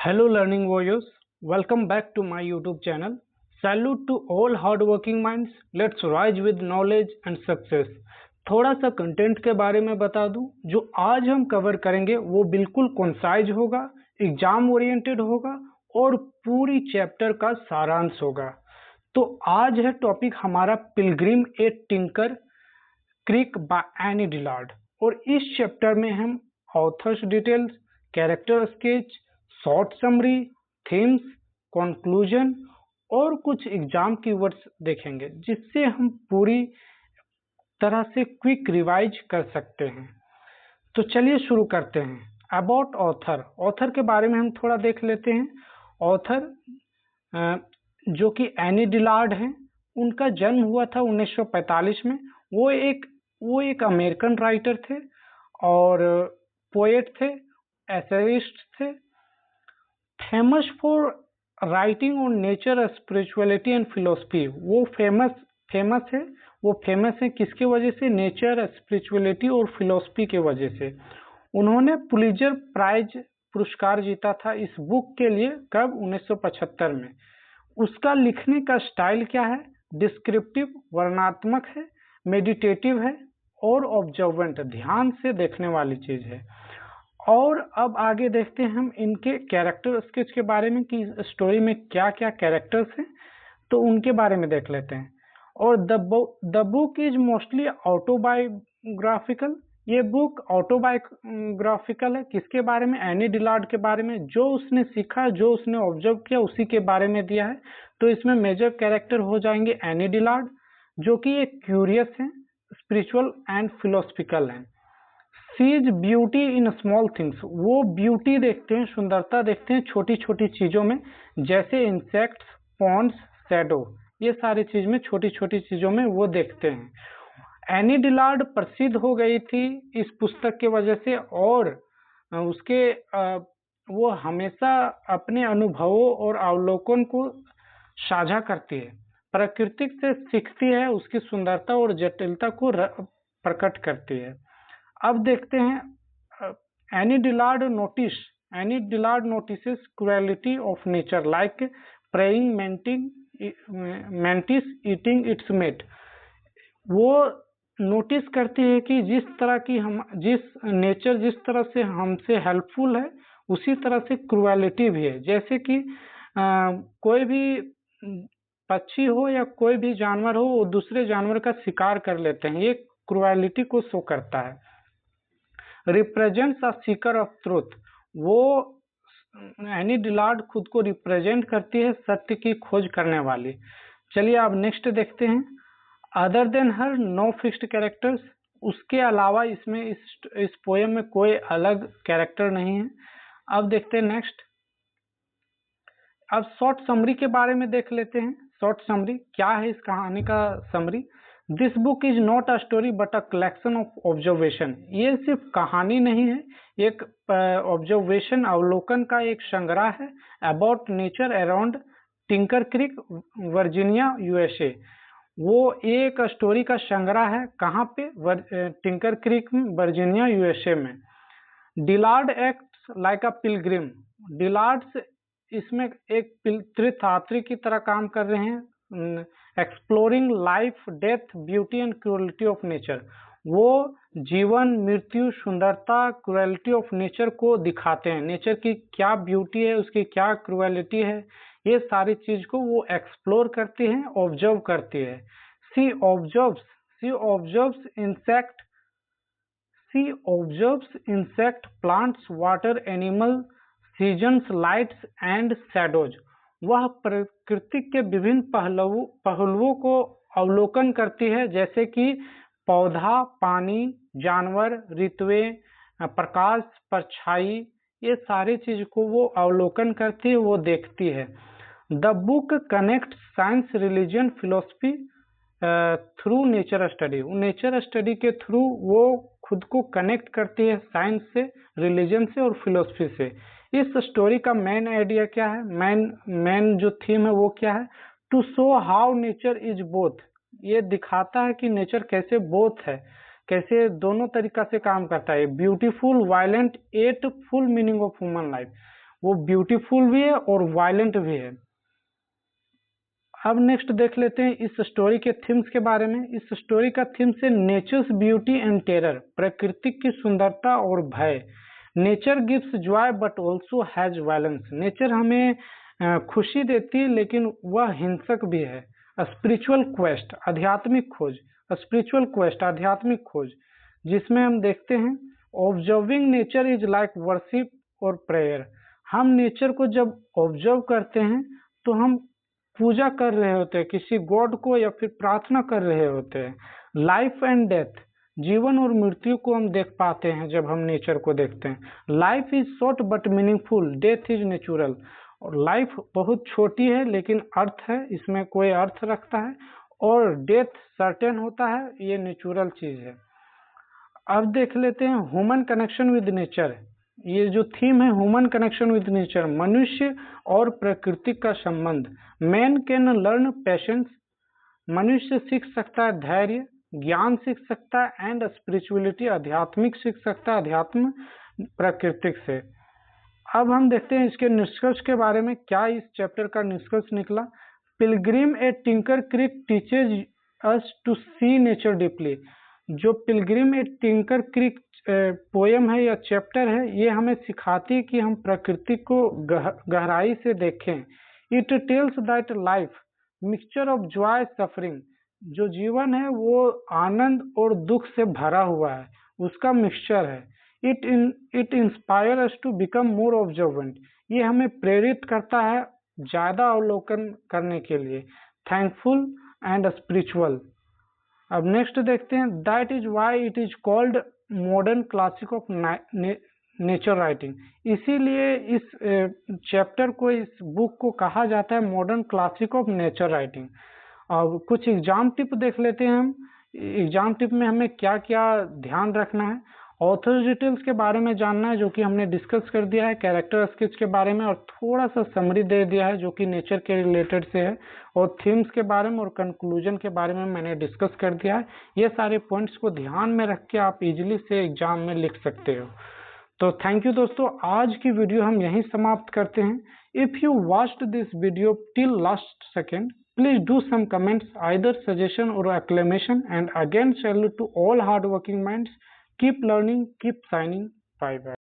Hello learning warriors, welcome back to my YouTube channel. Salute to all hardworking minds. Let's rise with knowledge and success. थोड़ा सा content के बारे में बता दूं, जो आज हम कवर करेंगे वो बिल्कुल कंसाइज होगा, एग्जाम ओरिएंटेड होगा और पूरी चैप्टर का सारांश होगा। तो आज है टॉपिक हमारा Pilgrim A tinker creek by any Dillard और इस चैप्टर में हम authors details, character sketch, short summary, themes, conclusion और कुछ एग्जाम कीवर्ड्स देखेंगे जिससे हम पूरी तरह से क्विक रिवाइज कर सकते हैं। तो चलिए शुरू करते हैं। अबाउट ऑथर के बारे में हम थोड़ा देख लेते हैं। ऑथर जो कि एनी डिलार्ड हैं, उनका जन्म हुआ था 1945 में। वो एक अमेरिकन राइटर थे और पोएट थे, एसेइस्ट थे, famous for writing on nature, spirituality and philosophy. वो फेमस है किसके वजह से? नेचर, स्पिरिचुअलिटी और फिलोसफी के वजह से। उन्होंने पुलित्जर प्राइज पुरस्कार जीता था इस बुक के लिए। कब? 1975 में। उसका लिखने का स्टाइल क्या है? डिस्क्रिप्टिव, वर्णनात्मक है, मेडिटेटिव है और ऑब्जर्वेंट, ध्यान से देखने वाली चीज है। और अब आगे देखते हैं हम इनके कैरेक्टर स्केच के बारे में कि स्टोरी में क्या क्या कैरेक्टर्स हैं, तो उनके बारे में देख लेते हैं। और the book is mostly autobiographical. ये बुक ऑटोबायोग्राफिकल है। किसके बारे में? एनी डिलार्ड के बारे में। जो उसने सीखा, जो उसने ऑब्जर्व किया, उसी के बारे में दिया है। तो इसमें मेजर कैरेक्टर हो जाएंगे एनी डिलार्ड, जो कि एक क्यूरियस है, स्पिरिचुअल एंड फिलोसफिकल है। She is beauty in small things. वो ब्यूटी देखते हैं, सुंदरता देखते हैं छोटी छोटी चीजों में, जैसे इंसेक्ट्स, पॉन्ड्स, शैडो, ये सारी चीज में, छोटी छोटी चीजों में वो देखते हैं। एनी डिलार्ड प्रसिद्ध हो गई थी इस पुस्तक के वजह से और वो हमेशा अपने अनुभवों और अवलोकन को साझा करती है, प्रकृति से सीखती है, उसकी सुंदरता और जटिलता को प्रकट करती है। अब देखते हैं Annie Dillard notices cruelty of nature like praying mantis eating its mate. वो नोटिस करती है कि जिस तरह से हमसे हेल्पफुल है, उसी तरह से क्रुएलिटी भी है। जैसे कि कोई भी पक्षी हो या कोई भी जानवर हो, वो दूसरे जानवर का शिकार कर लेते हैं। ये क्रुएलिटी को शो करता है। Represents a Sikar of truth. वो एनी डिलार्ड खुद को रिप्रेजेंट करती है सत्य की खोज करने वाली। चलिए अब नेक्स्ट देखते हैं। अदर देन हर नो फिक्स्ड कैरेक्टर्स। उसके अलावा इसमें इस पोएम में कोई अलग कैरेक्टर नहीं है। अब देखते हैं नेक्स्ट। अब शॉर्ट समरी के बारे में देख लेते हैं। शॉर्ट समरी क्या है इस कहानी का summary? This book is not a story but a collection of observation. ये सिर्फ कहानी नहीं है, एक ऑब्जर्वेशन, अवलोकन का एक संग्रह है। About nature around Tinker Creek, Virginia, USA. वो एक स्टोरी का संग्रह है। कहाँ पे? टिंकर क्रीक में, वर्जीनिया, यूएसए में। Dillard acts like a pilgrim. Dillard's इसमें एक तीर्थयात्री की तरह काम कर रहे हैं। Exploring life, death, beauty and cruelty of nature. वो जीवन, मृत्यु, सुंदरता, क्रुएलिटी ऑफ नेचर को दिखाते हैं। नेचर की क्या ब्यूटी है, उसकी क्या क्रुएलिटी है, ये सारी चीज को वो एक्सप्लोर करती हैं, ऑब्जर्व करती है। She observes insect, plants, water, animal, seasons, lights and shadows. वह प्रकृति के विभिन्न पहलुओं को अवलोकन करती है, जैसे कि पौधा, पानी, जानवर, ऋतुएं, प्रकाश, परछाई, ये सारी चीज को वो अवलोकन करती है, वो देखती है। The book connect science, religion, philosophy through nature study. Nature study के थ्रू वो खुद को कनेक्ट करती है साइंस से, रिलीजन से और फिलोसफी से। इस स्टोरी का मेन आइडिया क्या है? मेन जो थीम है वो क्या है? To show how nature is both. ये दिखाता है कि नेचर कैसे बोथ है, कैसे दोनों तरीका से काम करता है। Beautiful, violent, at full meaning of human life. वो ब्यूटीफुल भी है और वायलेंट भी है। अब नेक्स्ट देख लेते हैं इस स्टोरी के थीम्स के बारे में। इस स्टोरी का थीम्स है नेचर्स ब्यूटी एंड टेरर, प्रकृति की सुंदरता और भय। Nature gives Joy but also has violence, nature हमें खुशी देती है लेकिन वह हिंसक भी है। स्पिरिचुअल क्वेस्ट, आध्यात्मिक खोज, स्पिरिचुअल क्वेस्ट, आध्यात्मिक खोज, जिसमें हम देखते हैं observing nature is like worship और प्रेयर। हम नेचर को जब ऑब्जर्व करते हैं तो हम पूजा कर रहे होते हैं किसी गॉड को या फिर प्रार्थना कर रहे होते हैं। लाइफ एंड डेथ, जीवन और मृत्यु को हम देख पाते हैं जब हम नेचर को देखते हैं। Life is short but meaningful, death is natural, और लाइफ बहुत छोटी है लेकिन अर्थ है, इसमें कोई अर्थ रखता है, और डेथ सर्टेन होता है, ये नेचुरल चीज है। अब देख लेते हैं ह्यूमन कनेक्शन विद नेचर। ये जो थीम है ह्यूमन कनेक्शन विद नेचर, मनुष्य और प्रकृति का संबंध। मैन कैन लर्न पेशेंस, मनुष्य सीख सकता है धैर्य, ज्ञान सीख सकता है, एंड स्पिरिचुअलिटी, आध्यात्मिक सीख सकता है, अध्यात्म प्राकृतिक से। अब हम देखते हैं इसके निष्कर्ष के बारे में, क्या इस चैप्टर का निष्कर्ष निकला। Pilgrim at Tinker Creek teaches us to see nature deeply. जो pilgrim at Tinker Creek poem है या चैप्टर है, ये हमें सिखाती है कि हम प्रकृति को गहराई से देखें। It tells that life mixture of Joy suffering, जो जीवन है वो आनंद और दुख से भरा हुआ है, उसका मिक्सचर है। It inspire us to become more observant, ये हमें प्रेरित करता है ज्यादा अवलोकन करने के लिए। Thankful and spiritual. अब नेक्स्ट देखते हैं, that is why it is called modern classic of nature writing. इसीलिए इस चैप्टर को, इस बुक को कहा जाता है modern classic of nature writing. अब कुछ एग्जाम टिप देख लेते हैं हम। एग्जाम टिप में हमें क्या क्या ध्यान रखना है। ऑथर डिटेल्स के बारे में जानना है, जो कि हमने डिस्कस कर दिया है। कैरेक्टर स्केच के बारे में और थोड़ा सा समरी दे दिया है जो कि नेचर के रिलेटेड से है। और थीम्स के बारे में और कंक्लूजन के बारे में मैंने डिस्कस कर दिया है। ये सारे पॉइंट्स को ध्यान में रख के आप इजीली से एग्जाम में लिख सकते हो। तो थैंक यू दोस्तों, आज की वीडियो हम यहीं समाप्त करते हैं। If you watched this video till last second, please do some comments, either suggestion or acclamation, and again salute to all hardworking minds. Keep learning, keep shining. Bye bye.